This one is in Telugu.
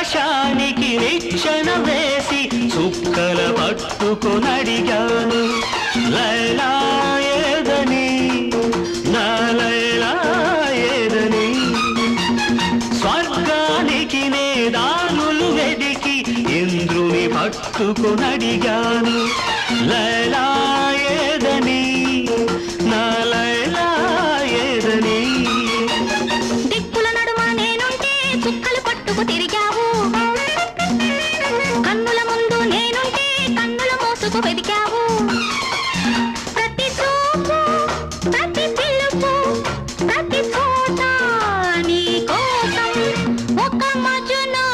ఆకాశానికి నిచ్చెన వేసి చుక్కల పట్టుకొనడిగాను లైలా ఏదని నా లైలా ఏదని స్వర్గానికి నే దారులు వెదికి ఇంద్రుని పట్టుకొనడిగాను లైలా ఏదని నా లైలా ఏదని దిక్కుల నడుమ నేనుంటే చుక్కలు పట్టుకు తిరిగావు కన్నుల ముందు నేనుంటే కన్నుల మోసుకు వెదికావు ప్రతి చూపు ప్రతి పిలుపు ప్రతి చోట నీ కోసం ఒక మజును